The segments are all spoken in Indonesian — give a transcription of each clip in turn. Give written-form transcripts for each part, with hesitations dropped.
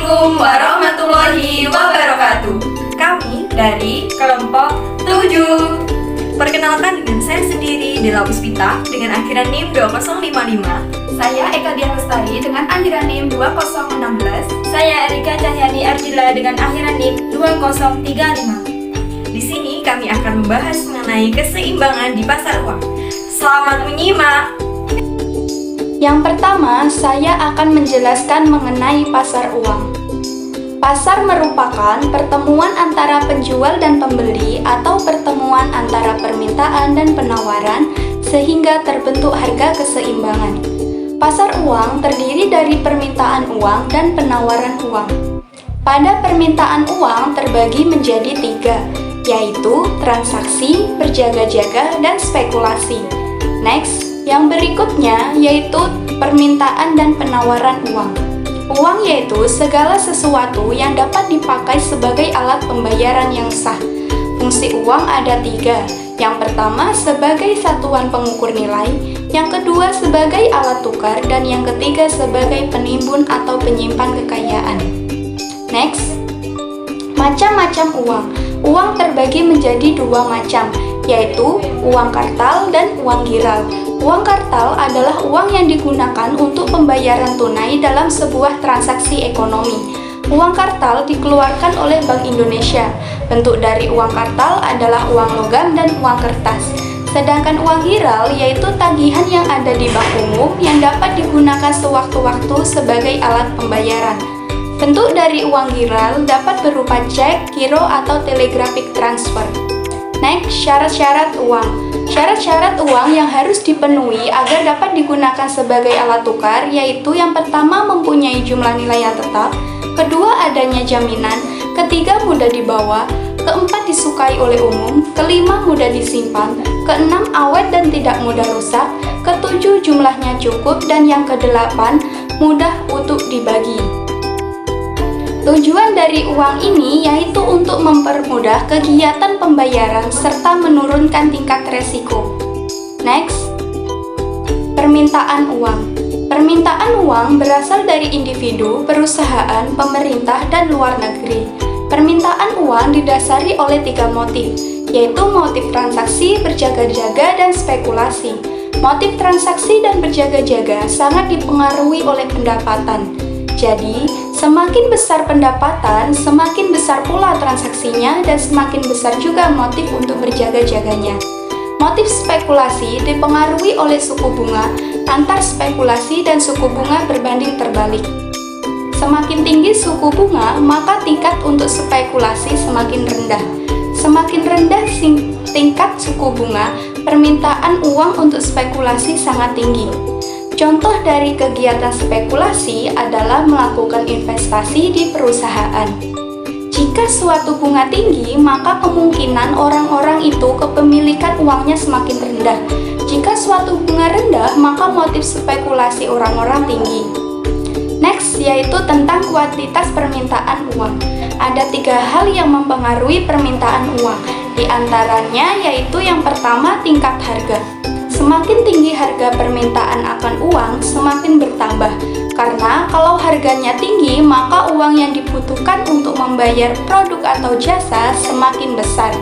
Assalamualaikum warahmatullahi wabarakatuh. Kami dari kelompok 7. Perkenalkan dengan saya sendiri, Dela Puspita, dengan akhiran NIM 2055. Saya Eka Dian Lestari dengan akhiran NIM 2016. Saya Erika Cahyani Ardila dengan akhiran NIM 2035. Di sini kami akan membahas mengenai keseimbangan di pasar uang. Selamat menyimak. Yang pertama, saya akan menjelaskan mengenai pasar uang. Pasar merupakan pertemuan antara penjual dan pembeli atau pertemuan antara permintaan dan penawaran sehingga terbentuk harga keseimbangan. Pasar uang terdiri dari permintaan uang dan penawaran uang. Pada permintaan uang terbagi menjadi 3, yaitu transaksi, berjaga-jaga, dan spekulasi. Next, yang berikutnya yaitu permintaan dan penawaran uang. Uang yaitu segala sesuatu yang dapat dipakai sebagai alat pembayaran yang sah. Fungsi uang ada 3. Yang pertama sebagai satuan pengukur nilai, yang kedua sebagai alat tukar, dan yang ketiga sebagai penimbun atau penyimpan kekayaan. Next, macam-macam uang. Uang terbagi menjadi 2 macam, yaitu uang kartal dan uang giral. Uang kartal adalah uang yang digunakan untuk pembayaran tunai dalam sebuah transaksi ekonomi. Uang kartal dikeluarkan oleh Bank Indonesia. Bentuk dari uang kartal adalah uang logam dan uang kertas. Sedangkan uang giral yaitu tagihan yang ada di bank umum yang dapat digunakan sewaktu-waktu sebagai alat pembayaran. Bentuk dari uang giral dapat berupa cek, giro, atau telegraphic transfer. Next, syarat-syarat uang. Syarat-syarat uang yang harus dipenuhi agar dapat digunakan sebagai alat tukar yaitu yang pertama mempunyai jumlah nilai yang tetap, kedua adanya jaminan, ketiga mudah dibawa, keempat disukai oleh umum, kelima mudah disimpan, keenam awet dan tidak mudah rusak, ketujuh jumlahnya cukup, dan yang kedelapan mudah untuk dibagi. Tujuan dari uang ini yaitu untuk mempermudah kegiatan pembayaran serta menurunkan tingkat resiko. Next, permintaan uang. Permintaan uang berasal dari individu, perusahaan, pemerintah, dan luar negeri. Permintaan uang didasari oleh 3 motif, yaitu motif transaksi, berjaga-jaga, dan spekulasi. Motif transaksi dan berjaga-jaga sangat dipengaruhi oleh pendapatan. Jadi, semakin besar pendapatan, semakin besar pula transaksinya dan semakin besar juga motif untuk berjaga-jaganya. Motif spekulasi dipengaruhi oleh suku bunga, antar spekulasi dan suku bunga berbanding terbalik. Semakin tinggi suku bunga, maka tingkat untuk spekulasi semakin rendah. Semakin rendah tingkat suku bunga, permintaan uang untuk spekulasi sangat tinggi. Contoh dari kegiatan spekulasi adalah melakukan investasi di perusahaan. Jika suatu bunga tinggi, maka kemungkinan orang-orang itu kepemilikan uangnya semakin rendah. Jika suatu bunga rendah, maka motif spekulasi orang-orang tinggi. Next, yaitu tentang kuantitas permintaan uang. Ada 3 hal yang mempengaruhi permintaan uang. Di antaranya yaitu yang pertama tingkat harga. Semakin tinggi harga permintaan akan uang, semakin bertambah. Karena kalau harganya tinggi, maka uang yang dibutuhkan untuk membayar produk atau jasa semakin besar.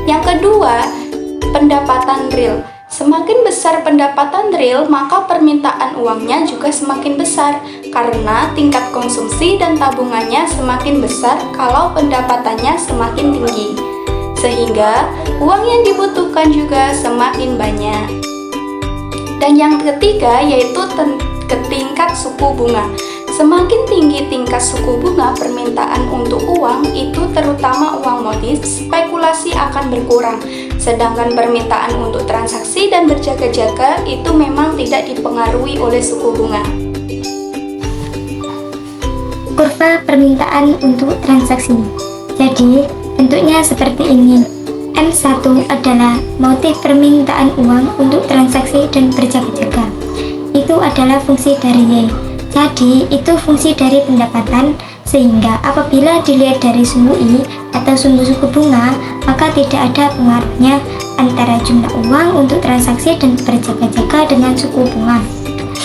Yang kedua, pendapatan real. Semakin besar pendapatan real, maka permintaan uangnya juga semakin besar. Karena tingkat konsumsi dan tabungannya semakin besar kalau pendapatannya semakin tinggi. Sehingga uang yang dibutuhkan juga semakin banyak. Dan yang ketiga yaitu tingkat suku bunga. Semakin tinggi tingkat suku bunga permintaan untuk uang, itu terutama uang motif, spekulasi akan berkurang. Sedangkan permintaan untuk transaksi dan berjaga-jaga itu memang tidak dipengaruhi oleh suku bunga. Kurva permintaan untuk transaksi. Jadi, bentuknya seperti ini. M1 adalah motif permintaan uang untuk transaksi dan berjaga-jaga. Itu adalah fungsi dari Y. Jadi, itu fungsi dari pendapatan, sehingga apabila dilihat dari sumbu I atau sumbu suku bunga, maka tidak ada pengaruhnya antara jumlah uang untuk transaksi dan berjaga-jaga dengan suku bunga.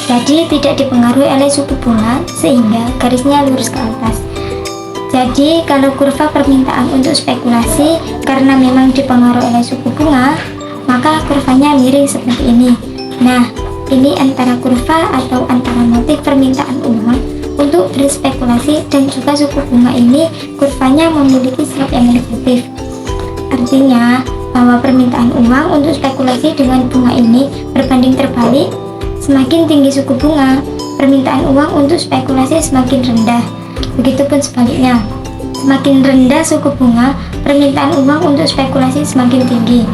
Jadi, tidak dipengaruhi oleh suku bunga, sehingga garisnya lurus ke atas. Jadi kalau kurva permintaan untuk spekulasi karena memang dipengaruhi oleh suku bunga, maka kurvanya miring seperti ini. Nah, ini antara kurva atau antara motif permintaan uang untuk berspekulasi dan juga suku bunga ini kurvanya memiliki slope yang negatif. Artinya bahwa permintaan uang untuk spekulasi dengan bunga ini berbanding terbalik. Semakin tinggi suku bunga, permintaan uang untuk spekulasi semakin rendah. Begitupun sebaliknya, semakin rendah suku bunga, permintaan uang untuk spekulasi semakin tinggi.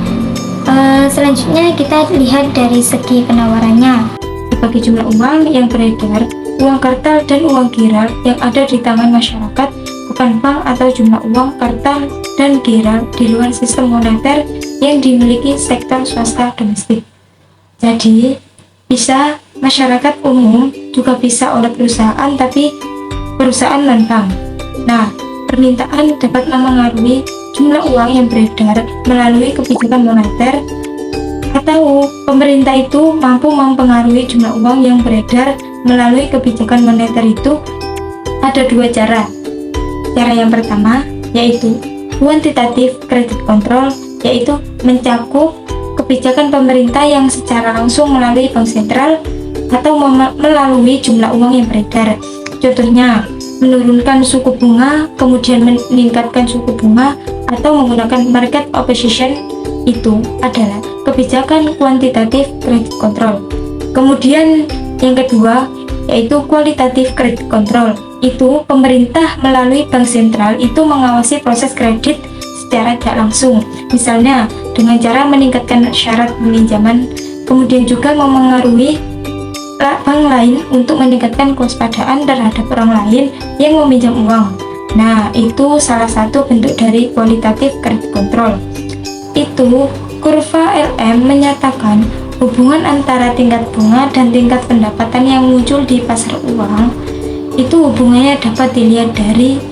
Selanjutnya kita lihat dari segi penawarannya. Sebagai jumlah uang yang beredar, uang kartal dan uang giral yang ada di tangan masyarakat, bukan bank atau jumlah uang kartal dan giral di luar sistem moneter yang dimiliki sektor swasta domestik. Jadi, bisa masyarakat umum, juga bisa oleh perusahaan, tapi perusahaan non-bank. Nah, permintaan dapat memengaruhi jumlah uang yang beredar melalui kebijakan moneter, atau pemerintah itu mampu mempengaruhi jumlah uang yang beredar melalui kebijakan moneter itu. Ada dua cara. Cara yang pertama yaitu quantitative credit control, yaitu mencakup kebijakan pemerintah yang secara langsung melalui bank sentral atau melalui jumlah uang yang beredar. Contohnya, menurunkan suku bunga, kemudian meningkatkan suku bunga, atau menggunakan market opposition. Itu adalah kebijakan quantitative credit control. Kemudian yang kedua yaitu qualitative credit control. Itu pemerintah melalui bank sentral itu mengawasi proses kredit secara tidak langsung, misalnya dengan cara meningkatkan syarat peminjaman, kemudian juga memengaruhi bank lain untuk meningkatkan kewaspadaan terhadap orang lain yang meminjam uang. Nah, itu salah satu bentuk dari qualitative credit control. Itu kurva LM menyatakan hubungan antara tingkat bunga dan tingkat pendapatan yang muncul di pasar uang. Itu hubungannya dapat dilihat dari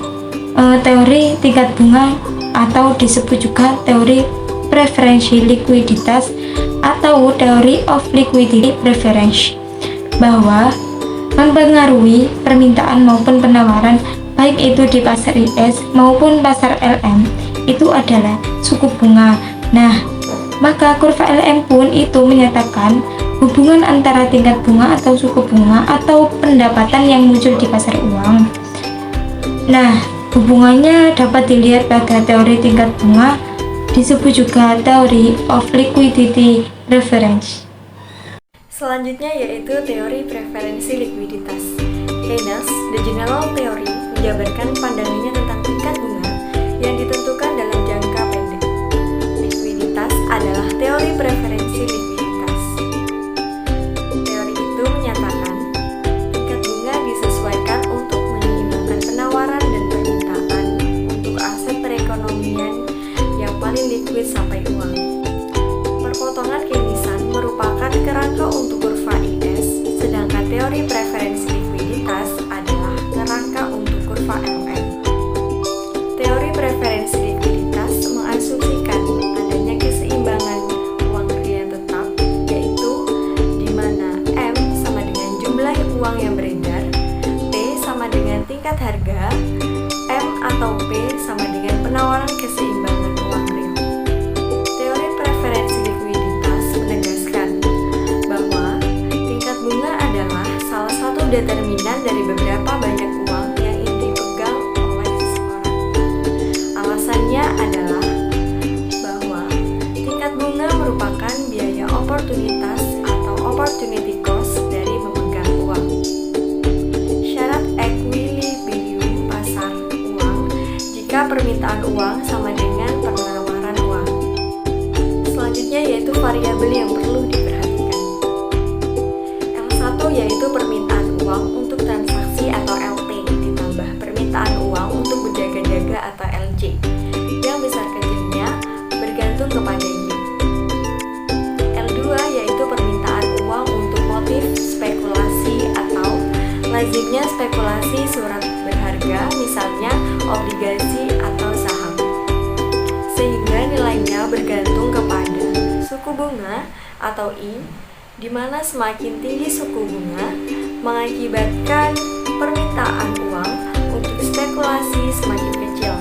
teori tingkat bunga, atau disebut juga teori preferensi likuiditas atau teori of liquidity preference, bahwa mempengaruhi permintaan maupun penawaran baik itu di pasar IS maupun pasar LM itu adalah suku bunga. Nah, maka kurva LM pun itu menyatakan hubungan antara tingkat bunga atau suku bunga atau pendapatan yang muncul di pasar uang. Nah, hubungannya dapat dilihat pada teori tingkat bunga, disebut juga teori of liquidity preference. Selanjutnya yaitu teori preferensi likuiditas. Keynes, The General Theory, menjabarkan pandangannya tentang tingkat bunga yang ditentukan dalam jangka pendek. Likuiditas adalah teori preferensi likuiditas. Teori itu menyatakan tingkat bunga disesuaikan untuk menyeimbangkan penawaran dan permintaan untuk aset perekonomian yang paling likuid sampai uang. Perpotongan Keynesian merupakan kerangka untuk kurva IS, sedangkan teori preferensi likuiditas adalah kerangka untuk kurva LM. Teori preferensi likuiditas mengasumsikan adanya keseimbangan uang real tetap, yaitu di mana M sama dengan jumlah uang yang beredar, P sama dengan tingkat harga, M atau P sama dengan penawaran keseimbangan uang real. Teori preferensi likuiditas menegaskan bahwa tingkat bunga adalah salah satu determinan dari beberapa banyak uang yang dipegang oleh seseorang. Alasannya adalah bahwa tingkat bunga merupakan biaya oportunitas atau opportunity cost dari memegang uang. Syarat equilibrium pasar uang jika permintaan uang sama dengan penawaran uang. Selanjutnya yaitu variabel yang perlu diperhatikan. L1 yaitu permintaan uang untuk transaksi atau LT ditambah permintaan uang untuk berjaga-jaga atau LJ, yang besar kecilnya bergantung kepada yield. L2 yaitu permintaan uang untuk motif spekulasi atau lazimnya spekulasi surat berharga, misalnya obligasi atau saham, sehingga nilainya bergantung kepada suku bunga atau I, di mana semakin tinggi suku bunga mengakibatkan permintaan uang untuk spekulasi semakin kecil.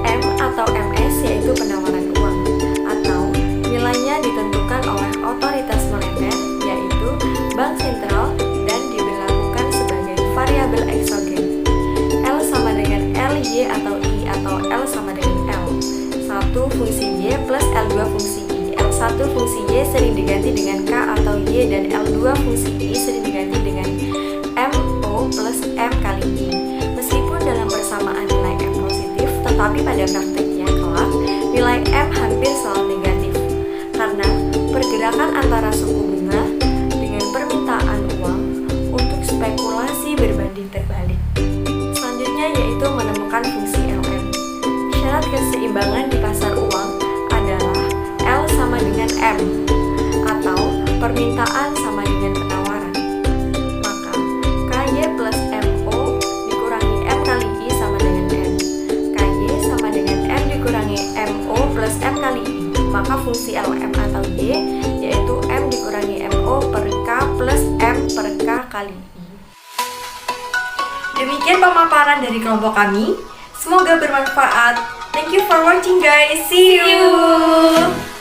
M atau MS yaitu penawaran uang, atau nilainya ditentukan oleh otoritas moneter yaitu bank sentral dan diberlakukan sebagai variabel eksogen. L sama dengan LY atau I atau L sama dengan L. 1 fungsi Y plus L2 fungsi I. L1 fungsi Y sering diganti dengan K atau Y, dan L2 fungsi I sering diganti dengan MO plus M kali I. Meskipun dalam persamaan nilai M positif, tetapi pada prakteknya kelak nilai M hampir selalu negatif karena pergerakan antara suku bunga dengan permintaan uang untuk spekulasi berbanding terbalik. Selanjutnya yaitu menemukan fungsi LM. Syarat keseimbangan di pasar uang adalah L sama dengan M atau permintaan sama dengan penawaran. Maka KY plus MO dikurangi M kali I sama dengan M. KY sama dengan M dikurangi MO plus M kali I. Maka fungsi LM atau Y yaitu M dikurangi MO per K plus M per K kali I. Demikian pemaparan dari kelompok kami. Semoga bermanfaat. Thank you for watching guys. See you.